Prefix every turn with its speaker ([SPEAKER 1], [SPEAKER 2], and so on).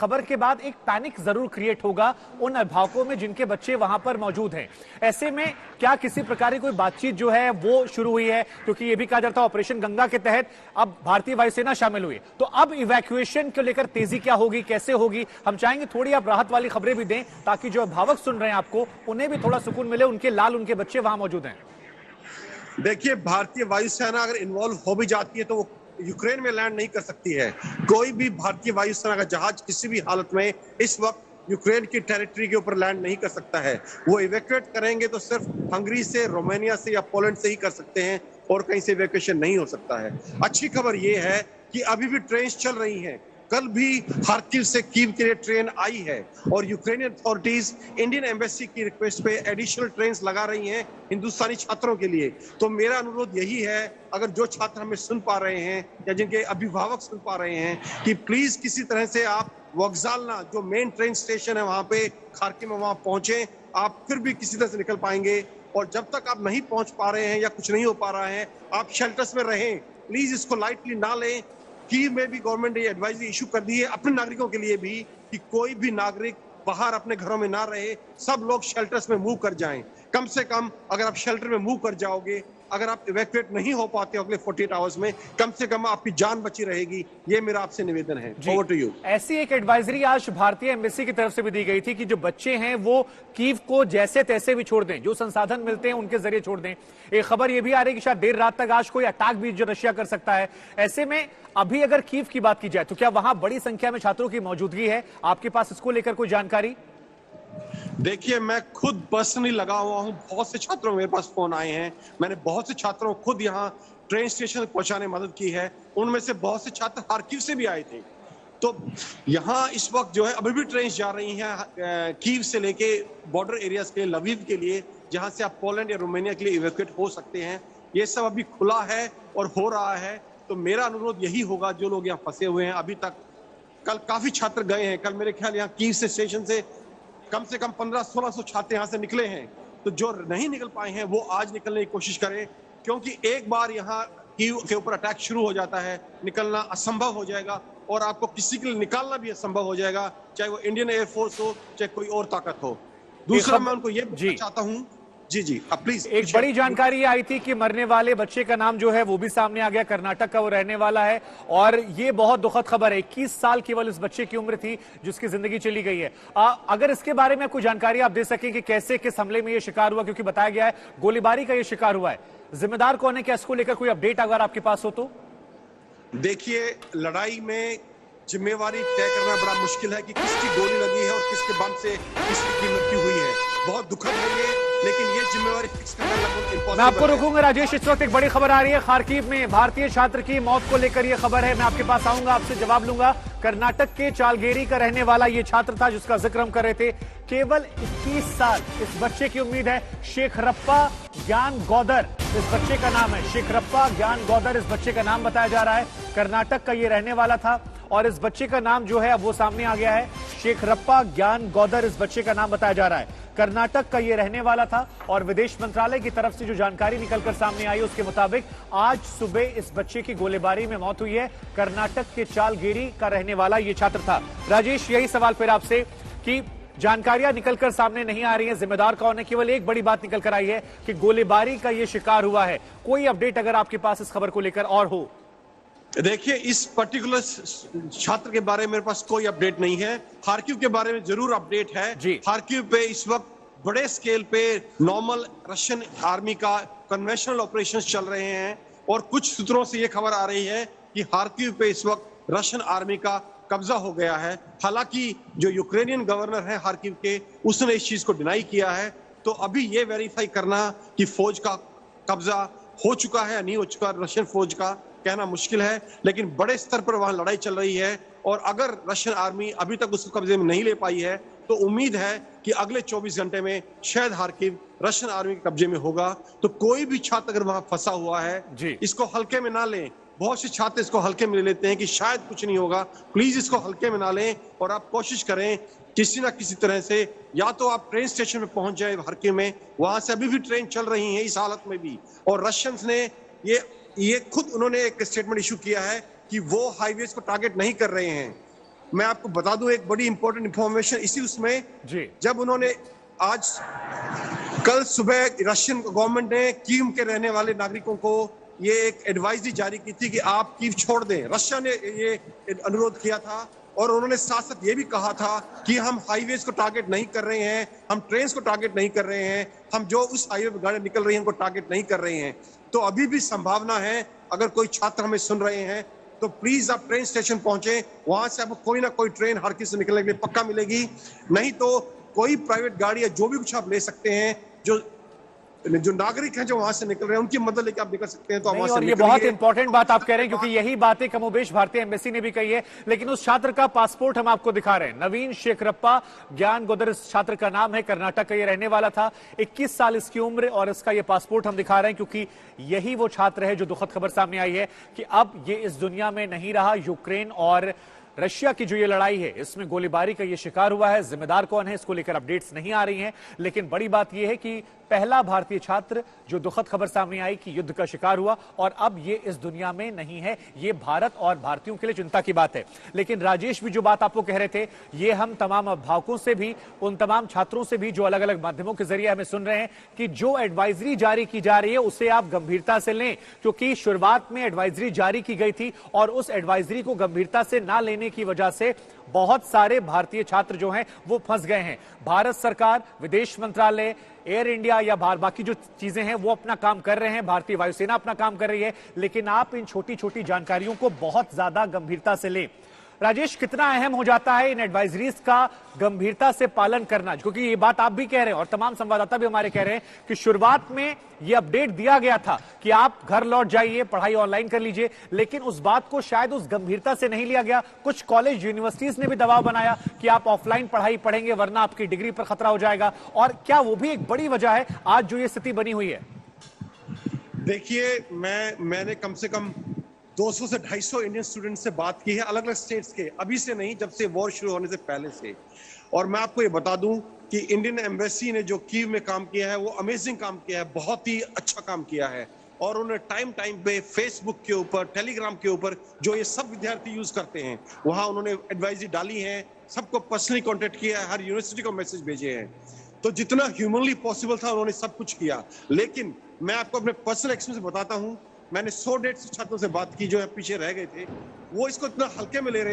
[SPEAKER 1] खबर के बाद एक पैनिक जरूर क्रिएट होगा उन अभिभावकों में जिनके बच्चे वहां पर मौजूद हैं। ऐसे में क्या किसी प्रकार की कोई बातचीत जो है वो शुरू हुई है? क्योंकि ये भी कहा जाता है ऑपरेशन गंगा के तहत अब भारतीय वायुसेना शामिल हुई, तो अब इवैक्यूएशन को लेकर तेजी क्या होगी, कैसे होगी? हम चाहेंगे थोड़ी आप राहत वाली खबरें भी दें ताकि जो अभिभावक सुन रहे हैं आपको, उन्हें भी थोड़ा सुकून मिले, उनके लाल, उनके बच्चे वहां मौजूद हैं।
[SPEAKER 2] देखिए, भारतीय वायुसेना अगर इन्वॉल्व हो भी जाती है तो वो यूक्रेन में लैंड नहीं कर सकती है। कोई भी भारतीय वायुसेना का जहाज किसी भी हालत में इस वक्त यूक्रेन की टेरिटरी के ऊपर लैंड नहीं कर सकता है। वो इवैक्यूएट करेंगे तो सिर्फ हंगरी से, रोमानिया से या पोलैंड से ही कर सकते हैं और कहीं से इवैक्यूएशन नहीं हो सकता है। अच्छी खबर ये है कि अभी भी ट्रेन चल रही हैं। कल भी खार्किव से कीव के लिए ट्रेन आई है और यूक्रेनियन अथॉरिटीज इंडियन एम्बेसी की रिक्वेस्ट पे एडिशनल ट्रेन्स लगा रही हैं हिंदुस्तानी छात्रों के लिए। तो मेरा अनुरोध यही है, अगर जो छात्र हमें सुन पा रहे हैं या जिनके अभिभावक सुन पा रहे हैं, कि प्लीज किसी तरह से आप वोक्जालना जो मेन ट्रेन स्टेशन है वहां पे खार्किव में वहां पहुंचे। आप फिर भी किसी तरह से निकल पाएंगे, और जब तक आप नहीं पहुंच पा रहे हैं या कुछ नहीं हो पा रहा है, आप शेल्टर्स में रहें। प्लीज इसको लाइटली ना लें। कीव में भी गवर्नमेंट ने एडवाइजरी इशू कर दी है अपने नागरिकों के लिए भी कि कोई भी नागरिक बाहर अपने घरों में ना रहे, सब लोग शेल्टर्स में मूव कर जाएं। कम से कम अगर आप शेल्टर में मूव कर जाओगे, अगर आप इवैक्यूएट नहीं हो पाते अगले 48 आवर्स में, कम से कम आपकी जान बची रहेगी। ये मेरा आपसे निवेदन है। Over to you.
[SPEAKER 1] ऐसी एक एडवाइजरी आज भारतीय एम्बेसी की तरफ से भी दी गई थी कि जो बच्चे हैं वो कीव को जैसे तैसे भी छोड़ दें, जो संसाधन मिलते हैं उनके जरिए छोड़ दें। एक खबर ये भी आ रही है कि शायद देर रात तक आज कोई अटैक भी जो रशिया कर सकता है। ऐसे में अभी अगर कीव की बात की जाए तो क्या वहां बड़ी संख्या में छात्रों की मौजूदगी है? आपके पास इसको लेकर कोई जानकारी?
[SPEAKER 2] देखिए, मैं खुद पर्सनली लगा हुआ हूं। बहुत से छात्रों मेरे पास फोन आए हैं। मैंने बहुत से छात्रों को खुद यहां ट्रेन स्टेशन पहुंचाने में मदद की है। उनमें से बहुत से छात्र खार्किव से भी आए थे। तो यहां इस वक्त जो है अभी भी ट्रेन जा रही हैं कीव से लेके बॉर्डर एरियाज के लवीव के लिए, जहां से आप पोलैंड या रोमानिया के लिए इवैक्यूएट हो सकते हैं। ये सब अभी खुला है और हो रहा है। तो मेरा अनुरोध यही होगा, जो लोग यहाँ फंसे हुए हैं अभी तक, कल काफी छात्र गए हैं। कल मेरे ख्याल यहाँ कीव से स्टेशन से कम 1500-1600 छात्र यहाँ से निकले हैं। तो जो नहीं निकल पाए हैं वो आज निकलने की कोशिश करें, क्योंकि एक बार यहाँ कीव के ऊपर अटैक शुरू हो जाता है, निकलना असंभव हो जाएगा और आपको किसी के लिए निकालना भी असंभव हो जाएगा, चाहे वो इंडियन एयरफोर्स हो, चाहे कोई और ताकत हो। दूसरा, मैं उनको ये बताना चाहता हूँ, जी प्लीज।
[SPEAKER 1] एक बड़ी जानकारी आई थी कि मरने वाले बच्चे का नाम जो है वो भी सामने आ गया, कर्नाटक का वो रहने वाला है, और ये बहुत दुखद खबर है। 21 साल केवल इस बच्चे की उम्र थी जिसकी जिंदगी चली गई है। अगर इसके बारे में कोई जानकारी आप दे सकें कि कैसे, किस हमले में ये शिकार हुआ, क्योंकि बताया गया है गोलीबारी का ये शिकार हुआ है, जिम्मेदार कौन है, क्या इसको लेकर कोई अपडेट अगर आपके पास हो तो?
[SPEAKER 2] देखिए, लड़ाई में जिम्मेवारी तय करना बड़ा मुश्किल है कि किसकी गोली लगी है और किसके बम से किसकी मृत्यु हुई है। बहुत दुखद है ये, लेकिन ये जिम्मेवारी फिक्स करना लगभग इम्पॉसिबल है।
[SPEAKER 1] मैं आपको रुकूंगा राजेश। इस वक्त एक बड़ी खबर आ रही है, खार्किव में भारतीय छात्र की मौत को लेकर यह खबर है। मैं आपके पास आऊंगा, आपसे जवाब लूंगा। कर्नाटक के चालगेरी का रहने वाला ये छात्र था जिसका जिक्र हम कर रहे थे। केवल 21 साल इस बच्चे की उम्मीद है। शेखरप्पा ज्ञान गौदर इस बच्चे का नाम है। शेखरप्पा ज्ञान गौदर इस बच्चे का नाम बताया जा रहा है। कर्नाटक का ये रहने वाला था और इस बच्चे का नाम जो है अब वो सामने आ गया है। शेखरप्पा ज्ञान गौदर इस बच्चे का नाम बताया जा रहा है। कर्नाटक का ये रहने वाला था और विदेश मंत्रालय की तरफ से जो जानकारी निकलकर सामने आई उसके मुताबिक आज सुबह इस बच्चे की गोलीबारी में मौत हुई है। कर्नाटक के चालगेरी का रहने वाला ये छात्र था। राजेश, यही सवाल फिर आपसे कि जानकारियां निकलकर सामने नहीं आ रही हैं, जिम्मेदार कौन है? केवल एक बड़ी बात निकलकर आई है कि गोलीबारी का ये शिकार हुआ है। कोई अपडेट अगर आपके पास इस खबर को लेकर और हो?
[SPEAKER 2] देखिए, इस पर्टिकुलर छात्र के बारे में मेरे पास कोई अपडेट नहीं है। खार्किव के बारे में जरूर अपडेट है। खार्किव पे इस वक्त बड़े स्केल पे नॉर्मल रशियन आर्मी का कन्वेंशनल ऑपरेशंस चल रहे हैं और कुछ सूत्रों से यह खबर आ रही है कि खार्किव पे इस वक्त रशियन आर्मी का कब्जा हो गया है। हालांकि जो यूक्रेनियन गवर्नर है खार्किव के, उसने इस चीज को डिनाई किया है। तो अभी ये वेरीफाई करना कि फौज का कब्जा हो चुका है या नहीं हो चुका रशियन फौज का, कहना मुश्किल है। लेकिन बड़े स्तर पर वहां लड़ाई चल रही है और अगर रशियन आर्मी अभी तक उसको कब्जे में नहीं ले पाई है तो उम्मीद है कि अगले 24 घंटे में शायद खार्किव रशियन आर्मी के कब्जे में होगा। तो कोई भी छात्र अगर वहां फंसा हुआ है, इसको हल्के में ना लें। बहुत से छात्र इसको हल्के में ले लेते हैं कि शायद कुछ नहीं होगा। प्लीज इसको हल्के में ना लें और आप कोशिश करें किसी ना किसी तरह से, या तो आप ट्रेन स्टेशन में पहुंच जाए खार्किव में, वहां से अभी भी ट्रेन चल रही है इस हालत में भी। और रशियंस ने ये खुद उन्होंने एक स्टेटमेंट इशू किया है कि वो हाईवेज को टारगेट नहीं कर रहे हैं। मैं आपको बता दूं एक बड़ी इंपॉर्टेंट इंफॉर्मेशन इसी उसमें
[SPEAKER 1] जी।
[SPEAKER 2] जब उन्होंने आज कल सुबह रशियन गवर्नमेंट ने कीव के रहने वाले नागरिकों को ये एक एडवाइजरी जारी की थी कि आप कीव छोड़ दें। रशिया ने ये अनुरोध किया था और उन्होंने साथ साथ ये भी कहा था कि हम हाईवेज को टारगेट नहीं कर रहे हैं, हम ट्रेन को टारगेट नहीं कर रहे हैं, हम जो उस हाईवे पर गाड़ी निकल रही हैं उनको टारगेट नहीं कर रहे हैं। तो अभी भी संभावना है, अगर कोई छात्र हमें सुन रहे हैं तो प्लीज आप ट्रेन स्टेशन पहुंचे, वहां से आपको कोई ना कोई ट्रेन हर किसी से निकलने के लिए पक्का मिलेगी। नहीं तो कोई प्राइवेट गाड़ी या जो भी कुछ आप ले सकते हैं, जो नागरिक हैं जो वहां से निकल रहे हैं उनकी मदद लेके आप निकल सकते हैं। तो वहां से
[SPEAKER 1] और ये बहुत इंपॉर्टेंट बात आप कह रहे हैं, क्योंकि यही बातें कमोबेश भारतीय एम्बेसी ने भी कही है। लेकिन उस छात्र का पासपोर्ट हम आपको दिखा रहे हैं, नवीन शेखरप्पा ज्ञान गोदर इस छात्र का नाम है, कर्नाटक का ये रहने वाला था, 21 साल इसकी उम्र, और इसका ये पासपोर्ट हम दिखा रहे हैं क्योंकि यही वो छात्र है जो दुखद खबर सामने आई है कि अब ये इस दुनिया में नहीं रहा। यूक्रेन और रशिया की जो ये लड़ाई है इसमें गोलीबारी का ये शिकार हुआ है। जिम्मेदार कौन है इसको लेकर अपडेट्स नहीं आ रही हैं, लेकिन बड़ी बात यह है कि पहला भारतीय छात्र जो दुखद खबर सामने आई कि युद्ध का शिकार हुआ और अब ये इस दुनिया में नहीं है। ये भारत और भारतीयों के लिए चिंता की बात है। लेकिन राजेश भी जो बात आपको कह रहे थे, ये हम तमाम अभिभावकों से भी, उन तमाम छात्रों से भी जो अलग अलग माध्यमों के जरिए हमें सुन रहे हैं कि जो एडवाइजरी जारी की जा रही है उसे आप गंभीरता से लें, क्योंकि शुरुआत में एडवाइजरी जारी की गई थी और उस एडवाइजरी को गंभीरता से ना लेने की वजह से बहुत सारे भारतीय छात्र जो हैं वो फंस गए हैं। भारत सरकार, विदेश मंत्रालय, एयर इंडिया या बाकी जो चीजें हैं वो अपना काम कर रहे हैं, भारतीय वायुसेना अपना काम कर रही है, लेकिन आप इन छोटी छोटी जानकारियों को बहुत ज्यादा गंभीरता से लें। राजेश, कितना अहम हो जाता है इन एडवाइजरीज का गंभीरता से पालन करना, क्योंकि ये बात आप भी कह रहे हैं और तमाम संवाददाता भी हमारे कह रहे हैं कि शुरुआत में ये अपडेट दिया गया था कि आप घर लौट जाइए, पढ़ाई ऑनलाइन कर लीजिए, लेकिन उस बात को शायद उस गंभीरता से नहीं लिया गया। कुछ कॉलेज यूनिवर्सिटीज ने भी दबाव बनाया कि आप ऑफलाइन पढ़ाई पढ़ेंगे वरना आपकी डिग्री पर खतरा हो जाएगा, और क्या वो भी एक बड़ी वजह है आज जो ये स्थिति बनी हुई है?
[SPEAKER 2] देखिए, मैंने कम से कम 200 से 250 इंडियन स्टूडेंट से बात की है, अलग अलग स्टेट्स के, अभी से नहीं, जब से वॉर शुरू होने से पहले से। और मैं आपको ये बता दूं कि इंडियन एम्बेसी ने जो कीव में काम किया है वो अमेजिंग काम किया है, बहुत ही अच्छा काम किया है। और उन्होंने टाइम पे फेसबुक के ऊपर, टेलीग्राम के ऊपर, जो ये सब विद्यार्थी यूज करते हैं, वहां उन्होंने एडवाइजरी डाली है, सबको पर्सनली कॉन्टेक्ट किया है, हर यूनिवर्सिटी को मैसेज भेजे हैं। तो जितना ह्यूमनली पॉसिबल था उन्होंने सब कुछ किया। लेकिन मैं आपको अपने पर्सनल एक्सपीरियंस बताता हूं, मैंने 100-150 छात्रों से बात की जो पीछे रह गए थे, वो इसको इतना हल्के में ले रहे